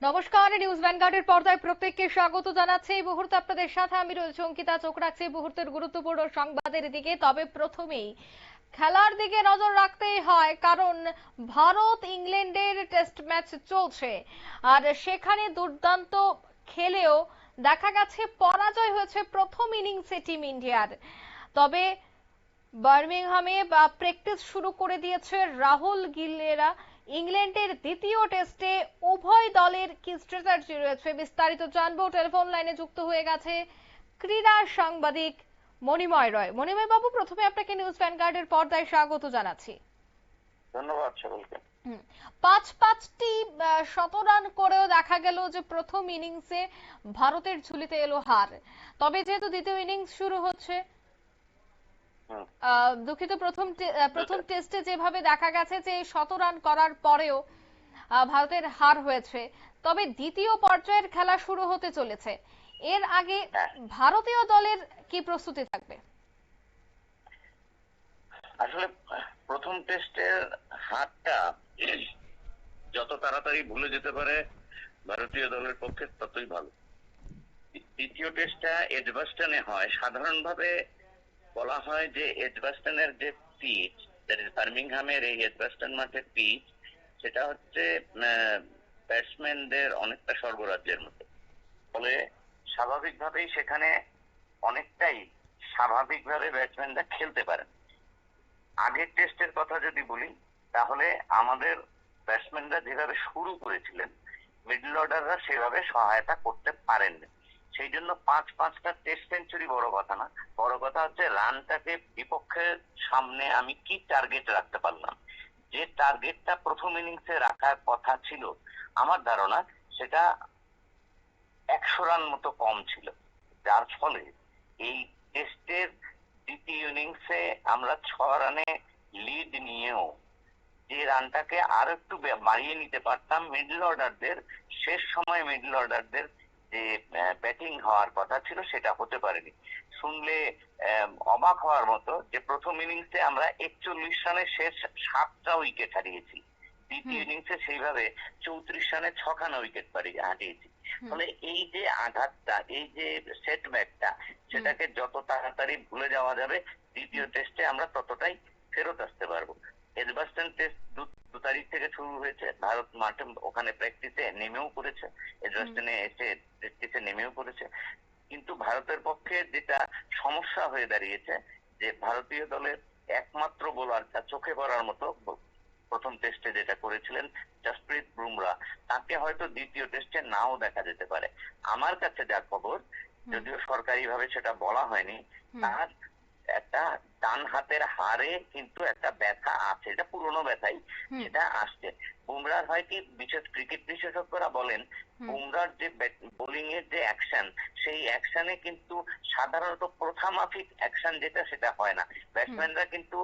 নমস্কার, নিউজ ভ্যানগার্ডের পর্দায় প্রত্যেককে স্বাগত জানাচ্ছি। এই মুহূর্তে আপনাদের সাথে আমি রয়েছে অঙ্কিতা। চোখ রাখছি এই মুহূর্তের গুরুত্বপূর্ণ সংবাদের দিকে। তবে প্রথমেই খেলার দিকে নজর রাখতেই হয়, কারণ ভারত ইংল্যান্ডের টেস্ট ম্যাচ চলছে, আর সেখানে দুর্দান্ত খেলেও দেখা গেছে পরাজয় হয়েছে প্রথম ইনিংসে টিম ইন্ডিয়ার। তবে বার্মিংহামে প্র্যাকটিস শুরু করে দিয়েছে রাহুল গিলেরা। ইংল্যান্ডের দ্বিতীয় টেস্টে উভয় দলের কি স্ট্র্যাটেজি রয়েছে বিস্তারিত জানবো। টেলিফোন লাইনে যুক্ত হয়ে গেছে ক্রীড়া সাংবাদিক মণিময় রয়। মণিময় বাবু, প্রথমে আপনাকে নিউজ ভ্যানগার্ডের পর্দায় স্বাগত জানাচ্ছি। ধন্যবাদ সকলকে। পাঁচটি শতরান করেও দেখা গেল যে প্রথম ইনিংসে ভারতের ঝুলিতে এলো হার। তবে যেহেতু দ্বিতীয় ইনিংস শুরু হচ্ছে, দুঃখিত, প্রথম টেস্টে যেভাবে দেখা গেছে যে শতরান করার পরেও ভারতের হার হয়েছে, তবে দ্বিতীয় পর্যায়ের খেলা শুরু হতে চলেছে। এর আগে ভারতীয় দলের কি প্রস্তুতি থাকবে? আসলে প্রথম টেস্টের হারটা যত তাড়াতাড়ি ভুলে যেতে পারে ভারতীয় দলের পক্ষে ততই ভালো। দ্বিতীয় টেস্টটা এজবাস্টনে হয়। সাধারণভাবে বলা হয় যে এজবাস্টনের যে পিচ, বার্মিংহামের এই এজবাস্টন মাঠের পিচ, সেটা হচ্ছে ব্যাটসম্যানদের অনেকটা স্বর্গরাজ্যের মতো। ফলে স্বাভাবিকভাবেই সেখানে অনেকটাই স্বাভাবিকভাবে ব্যাটসম্যানরা খেলতে পারেন। আগের টেস্টের কথা যদি বলি, তাহলে আমাদের ব্যাটসম্যানরা যেভাবে শুরু করেছিলেন, মিডল অর্ডাররা সেভাবে সহায়তা করতে পারেননি। সেই জন্য পাঁচটা টেস্ট সেঞ্চুরি বড় কথা না, বড় কথা হচ্ছে রানটাকে বিপক্ষের সামনে আমি কি টার্গেট রাখতে পারলাম। যে টার্গেটটা প্রথম ইনিংসে রাখার কথা ছিল, আমার ধারণা সেটা 100 রান মতো কম ছিল, যার ফলে এই টেস্টের দ্বিতীয় ইনিংসে আমরা 6 রানে লিড নিয়েও যে রানটাকে আরো একটু বাড়িয়ে নিতে পারতাম, মিডল অর্ডারদের শেষ সময় মিডল অর্ডারদের যে ব্যাটিং হওয়ার কথা ছিল সেটা হতে পারেনি। শুনলে অবাক হওয়ার মতো যে প্রথম ইনিংসে আমরা 41 রানে শেষ 7টা উইকেট হারিয়েছি, দ্বিতীয় ইনিংসে সেইভাবে 34 রানে 6খানা উইকেট হারিয়েছি। ফলে এই যে আঘাতটা, এই যে সেটব্যাকটা, সেটাকে যত তাড়াতাড়ি ভুলে যাওয়া যাবে, দ্বিতীয় টেস্টে আমরা ততটাই ফেরত আসতে পারবো। এজবাস্টন টেস্ট 2 তারিখ থেকে শুরু হয়েছে। ভারত মাঠে ওখানে প্র্যাকটিসে নেমেও পড়েছে, এজবাস্টনে এসে প্র্যাকটিসে নেমেও পড়েছে। কিন্তু ভারতের পক্ষে যেটা সমস্যা হয়ে দাঁড়িয়েছে, যে ভারতীয় দলের একমাত্র বোলারটা চোখে পড়ার মতো প্রথম টেস্টে যেটা করেছিলেন জসপ্রীত বুমরা, তাকে হয়তো দ্বিতীয় টেস্টে নাও দেখা যেতে পারে। আমার কাছে যা খবর, যদিও সরকারিভাবে সেটা বলা হয়নি, তার একটা ডান হাতের হাড়ে কিন্তু একটা ব্যথা আছে, এটা পুরনো ব্যথাই, সেটা আসছে। বুমরার হয় কি, বিশেষ ক্রিকেট বিশেষজ্ঞরা বলেন বুমরার যে বোলিং এর যে অ্যাকশন, সেই অ্যাকশনে কিন্তু সাধারণত প্রথা মাফিক অ্যাকশন যেটা, সেটা হয় না। ব্যাটসম্যানরা কিন্তু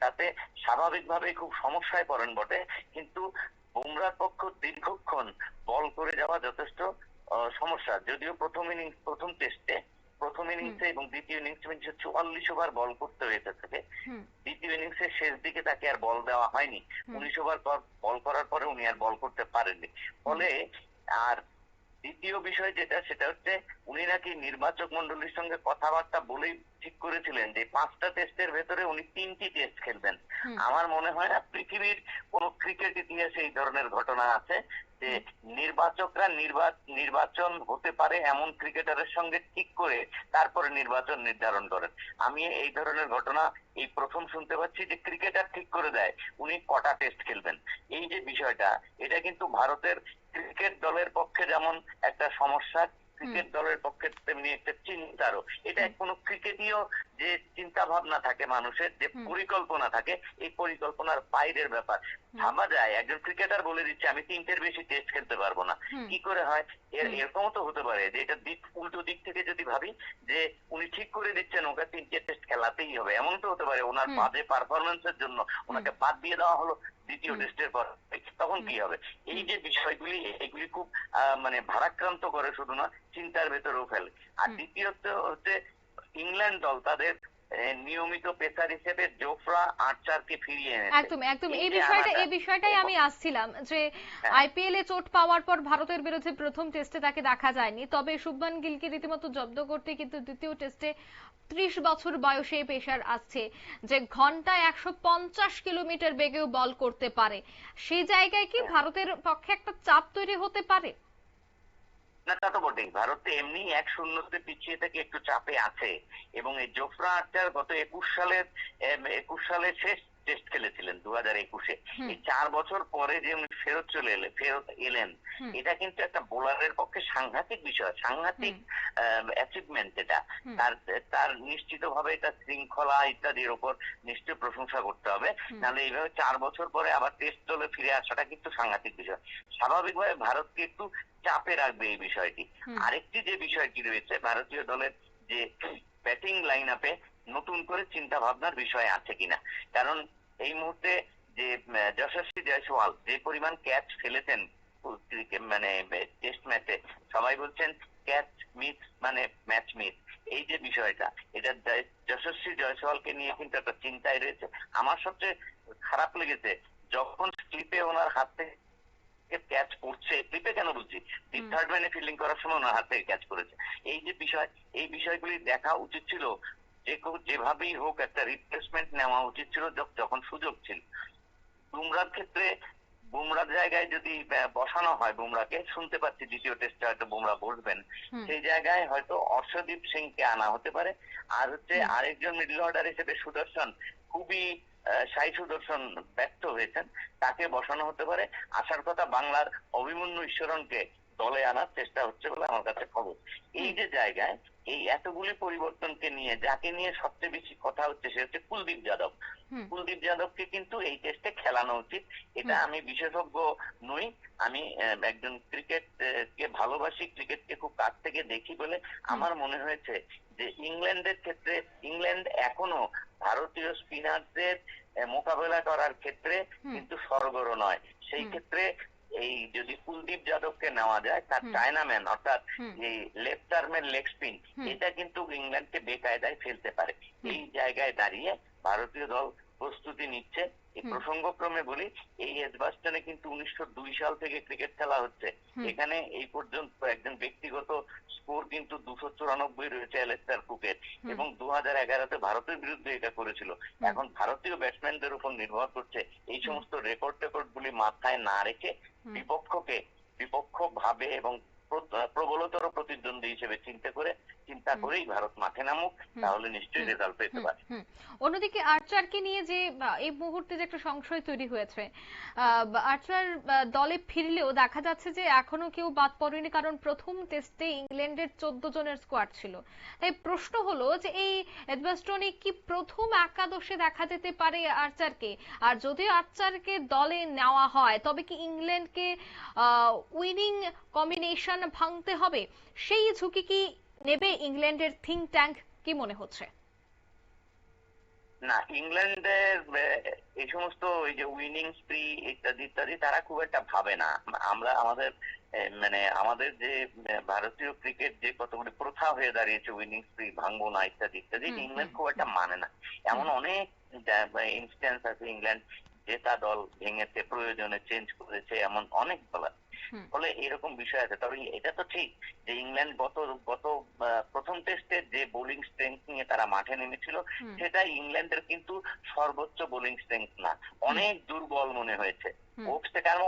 তাতে স্বাভাবিকভাবেই খুব সমস্যায় পড়েন বটে, কিন্তু বুমরার পক্ষ দীর্ঘক্ষণ বল করে যাওয়া যথেষ্ট সমস্যা। যদিও প্রথম টেস্টে প্রথম ইনিংসে এবং দ্বিতীয় ইনিংসে 44 ওভার বল করতে হয়েছে তাকে। দ্বিতীয় ইনিংসের শেষ দিকে তাকে আর বল দেওয়া হয়নি। 19 ওভার বল করার পরে উনি আর বল করতে পারেননি। ফলে আর দ্বিতীয় বিষয় যেটা, সেটা হচ্ছে উনি নাকি নির্বাচক মন্ডলীর সঙ্গে কথাবার্তা বলেই ঠিক করেছিলেন যে 5টা টেস্টের ভেতরে উনি 3টি টেস্ট খেলবেন। আমার মনে হয় না পৃথিবীর কোন ক্রিকেট ইতিহাসে এই ধরনের ঘটনা আছে যে নির্বাচকরা নির্বাচন হতে পারে এমন ক্রিকেটারের সঙ্গে ঠিক করে তারপরে নির্বাচন নির্ধারণ করেন। আমি এই ধরনের ঘটনা এই প্রথম শুনতে পাচ্ছি যে ক্রিকেটার ঠিক করে দেয় উনি কটা টেস্ট খেলবেন। এই যে বিষয়টা, এটা কিন্তু ভারতের ক্রিকেট দলের পক্ষে যেমন একটা সমস্যা, ক্রিকেট দলের পক্ষে তেমনি একটা চিন্তারও। এটা কোনো ক্রিকেটীয় যে চিন্তা ভাবনা থাকে মানুষের, যে পরিকল্পনা থাকে, এই পরিকল্পনার বাইরের ব্যাপার। ভাবা যায় একজন ক্রিকেটার বলে দিচ্ছে আমি 3টের বেশি টেস্ট খেলতে পারবো না, কি করে হয়? এরকমও তো হতে পারে যে এটা উল্টো দিক থেকে যদি ভাবি, যে উনি ঠিক করে দিচ্ছেন ওকে 3টে টেস্ট খেলাতেই হবে, এমন তো হতে পারে। ওনার বাজে পারফরমেন্সের জন্য ওনাকে বাদ দিয়ে দেওয়া হলো দ্বিতীয় টেস্টের পর, তখন কি হবে? এই যে বিষয়গুলি, এগুলি খুব মানে ভারাক্রান্ত করে, শুধু না চিন্তার ভেতরেও ফেলে। আর দ্বিতীয়ত হচ্ছে ইংল্যান্ড দল তাদের নিয়মিত পেসার হিসেবে জোফরা আর্চারকে ফিরিয়ে এনেছে। একদম একদম এই এই যে বিষয়টাই আনাটা, আমি আসছিলাম যে হ্যাঁ, আইপিএল এ চোট পাওয়ার পর ভারতের বিরুদ্ধে প্রথম টেস্টে তাকে দেখা যায়নি, তবে শুভমান গিলকে রীতিমতো জব্দ করতে কিন্তু দ্বিতীয় টেস্টে 30 বছর বয়সে পেসার আসছে যে ঘন্টায় 150 কিলোমিটার বেগেও বল করতে পারে। সেই জায়গায় কি হ্যাঁ। ভারতের পক্ষে একটা চাপ তৈরি হতে পারে? না, তা তো বটেই। ভারত তো এমনি 1-0 পিছিয়ে থেকে একটু চাপে আছে, এবং এই জোফরা আর্চার গত 21 সালে শেষ টেস্ট খেলেছিলেন 2021-এ। হুম এই 4 বছর পরে যে উনি ফেরত এলেন, হুম এটা কিন্তু একটা বোলারের পক্ষে সাংঘাতিক বিষয়, সাংঘাতিক হুম অ্যাচিভমেন্ট এটা। হুম তার তার নিশ্চিতভাবে এটা শৃঙ্খলা ইত্যাদির ওপর নিশ্চয় প্রশংসা করতে হবে। হুম নাহলে এইভাবে 4 বছর পরে আবার টেস্ট দলে ফিরে আসাটা কিন্তু সাংঘাতিক বিষয়। স্বাভাবিকভাবে ভারতকে একটু চাপে রাখবে এই বিষয়টি। হুম আরেকটি যে বিষয়টি রয়েছে, ভারতীয় দলের যে ব্যাটিং লাইন আপে নতুন করে চিন্তা ভাবনার বিষয় আছে কিনা। কারণ এই মুহূর্তে যে যশস্বী জয়সওয়াল যে পরিমাণ ক্যাচ ফেলেছেন মানে টেস্ট ম্যাচে, সবাই বলছেন ক্যাচ মিস মানে ম্যাচ মিস। এই যে বিষয়টা, এটা যশস্বী জয়সওয়ালকে নিয়ে কিন্তু একটা চিন্তায় রয়েছে। আমার সবচেয়ে খারাপ লেগেছে যখন স্লিপে ওনার হাত থেকে ক্যাচ পড়ছে, ক্লিপে কেন বলছি, হুম থার্ড ম্যানে ফিল্ডিং করার সময় ওনার হাত থেকে ক্যাচ করেছে। এই যে বিষয়, এই বিষয়গুলি দেখা উচিত ছিল। যে কেউ যেভাবেই হোক একটা রিপ্লেসমেন্ট নেওয়া উচিত ছিল যখন সুযোগ ছিল। বুমরার ক্ষেত্রে, বুমরার জায়গায় যদি বসানো হয়, বুমরাকে শুনতে পাচ্ছি দ্বিতীয় টেস্টে হয়তো বুমরা বসবেন, হুম সেই জায়গায় হয়তো অর্শদীপ সিংকে আনা হতে পারে। আর হচ্ছে হুম আরেকজন মিডল অর্ডার হিসেবে সুদর্শন, খুবই সাই সুদর্শন ব্যর্থ হয়েছেন, তাকে বসানো হতে পারে। আসার কথা বাংলার অভিমন্যু ঈশ্বরণকে দলে আনার চেষ্টা হচ্ছে বলে আমার কাছে খবর। এই হুম যে জায়গায় এই এতগুলি পরিবর্তনকে নিয়ে যাকে নিয়ে সবচেয়ে বেশি কথা হচ্ছে সে হচ্ছে কুলদীপ যাদব। হুম কুলদীপ যাদবকে কিন্তু এই টেস্টে খেলানো উচিত। এটা হুম আমি বিশেষজ্ঞ নই, আমি একজন ক্রিকেট কে ভালোবাসি, ক্রিকেটকে খুব কাছ থেকে দেখি বলে হুম আমার মনে হয়েছে যে ইংল্যান্ডের ক্ষেত্রে, ইংল্যান্ড এখনো ভারতীয় স্পিনারদের মোকাবেলা করার ক্ষেত্রে হুম কিন্তু সরগর নয়। সেই হুম ক্ষেত্রে এই যদি কুলদীপ যাদবকে নেওয়া যায়, তার হুম চায়নাম্যান অর্থাৎ হুম এই লেফট আর্মের লেগ স্পিন, হুম এটা কিন্তু ইংল্যান্ডকে বেকায়দায় ফেলতে পারে। হুম এই জায়গায় দাঁড়িয়ে ভারতীয় দল প্রস্তুতি নিচ্ছে। এই হুম প্রসঙ্গক্রমে বলি, এই এজবাস্টনে কিন্তু 1902 সাল থেকে ক্রিকেট খেলা হচ্ছে। হুম এখানে এই পর্যন্ত একজন ব্যক্তিগত স্কোর কিন্তু 294 রয়েছে অ্যালেস্টার কুকের, হুম এবং 2011-তে ভারতের বিরুদ্ধে এটা করেছিল। হুম এখন ভারতীয় ব্যাটসম্যানদের উপর নির্ভর করছে এই হুম সমস্ত রেকর্ড গুলি মাথায় না রেখে হুম বিপক্ষকে বিপক্ষ ভাবে এবং প্রবলতর প্রতিদ্বন্দ্বী হিসেবে চিন্তা হুম করেই ভারত মাঠে নামুক, হুম তাহলে নিশ্চয়ই হুম রেজাল্ট পেতে হুম পারে। হুম অন্যদিকে আর্চারকে নিয়ে যে এই মুহূর্তে যে একটা সংশয় তৈরি হয়েছে, আর্চার দলে ফিরলেও দেখা যাচ্ছে যে এখনো কেউ বাদ পড়েনি, কারণ প্রথম টেস্টে ইংল্যান্ডের 14 জনের স্কোয়াড ছিল। তাই প্রশ্ন হলো যে এই এডবাস্টনে কি প্রথম একাদশে দেখা যেতে পারে আর্চারকে? আর যদি আর্চারকে দলে নেওয়া হয় তবে কি ইংল্যান্ডকে উইনিং কম্বিনেশন ভাঙতে হবে? সেই ঝুঁকি কি নেবে ইংল্যান্ডের থিঙ্ক ট্যাঙ্ক? কি মনে হচ্ছে? না, ইংল্যান্ডের এই সমস্ত ওই যে উইনিং স্প্রি ইত্যাদি ইত্যাদি তারা খুব একটা ভাবে না। আমরা আমাদের মানে আমাদের যে ভারতীয় ক্রিকেট যে কতগুলি প্রথা হয়ে দাঁড়িয়েছে, উইনিং স্প্রি ভাঙবো না ইত্যাদি ইত্যাদি, হুম হুম ইংল্যান্ড খুব একটা হুম মানে না। হুম এমন অনেক ইনস্ট্যান্স আছে ইংল্যান্ড জেতা দল ভেঙেছে, প্রয়োজনে চেঞ্জ করেছে, এমন অনেক দল আছে। হুম ফলে এরকম বিষয় আছে। তবে এটা তো ঠিক যে ইংল্যান্ড গত গত প্রথম টেস্টে যে বোলিং স্ট্রেংথ নিয়ে তারা মাঠে নেমেছিল, হুম সেটা ইংল্যান্ডের কিন্তু সর্বোচ্চ বোলিং স্ট্রেংথ না, হুম অনেক দুর্বল মনে হয়েছে। হুম ওপস থেকে আরো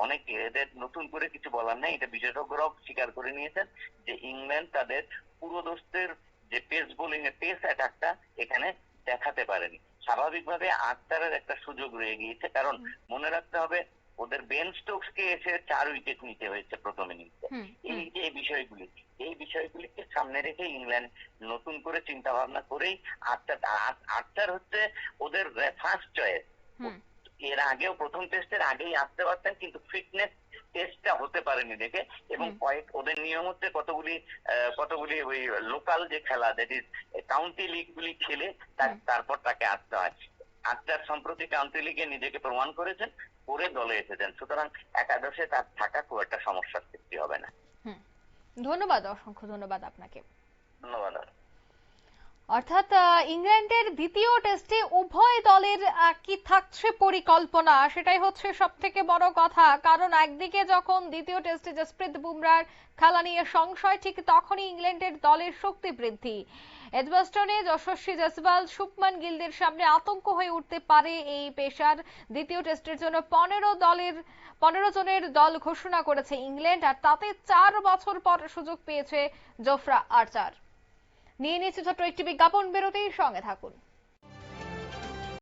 অনেকে এদের নতুন করে কিছু বলার নেই, এটা বিশেষজ্ঞরাও স্বীকার করে নিয়েছেন যে ইংল্যান্ড তাদের পুরোদস্তের যে পেস বোলিং এর পেস অ্যাটাকটা এখানে দেখাতে পারেনি। স্বাভাবিকভাবে আক্তারের একটা সুযোগ রয়ে গিয়েছে, কারণ হুম মনে রাখতে হবে ওদের বেন স্টোকসকে এসে 4 উইকেট নিতে হয়েছে প্রথম ইনিংসে। হুম হুম এই যে এই বিষয়গুলিকে সামনে রেখে ইংল্যান্ড নতুন করে চিন্তা ভাবনা করেই আর্চার হচ্ছে ওদের ফার্স্ট চয়েস। হুম এর আগেও প্রথম টেস্টের আগেই আসতে পারতেন, কিন্তু ফিটনেস টেস্টটা হতে পারেনি দেখে, এবং হুম ওদের নিয়ম হচ্ছে কতগুলি ওই লোকাল যে খেলা, দ্যাট ইজ কাউন্টি লিগ গুলি খেলে হুম তারপর তাকে আসতে হয়। আর্চার সম্প্রতি কাউন্টি লিগে নিজেকে প্রমাণ করেছেন, করে দলে এসেছেন, সুতরাং একাদশে তার থাকা খুব একটা সমস্যার সৃষ্টি হবে না। হুম ধন্যবাদ, অসংখ্য ধন্যবাদ আপনাকে। ধন্যবাদ। অর্থাৎ ইংল্যান্ডের দ্বিতীয় টেস্টে উভয় দলের কি থাকছে পরিকল্পনা, সেটাই হচ্ছে সব থেকে বড় কথা। কারণ একদিকে যখন দ্বিতীয় টেস্টে জসপ্রীত বুমরাহর খেলা নিয়ে সংশয়, ঠিক তখনই ইংল্যান্ডের দলের শক্তি বৃদ্ধি। এজবাস্টনে যশস্বী জয়সওয়াল, শুভমান গিলদের সামনে আতঙ্ক হয়ে উঠতে পারে এই পেসার। দ্বিতীয় টেস্টের জন্য 15 জনের দল ঘোষণা করেছে ইংল্যান্ড, আর তাতে 4 বছর পর সুযোগ পেয়েছে জোফরা আর্চার। নিয়ে নিচ্ছে ছোট্ট একটি বিজ্ঞাপন বিরতির সঙ্গে থাকুন।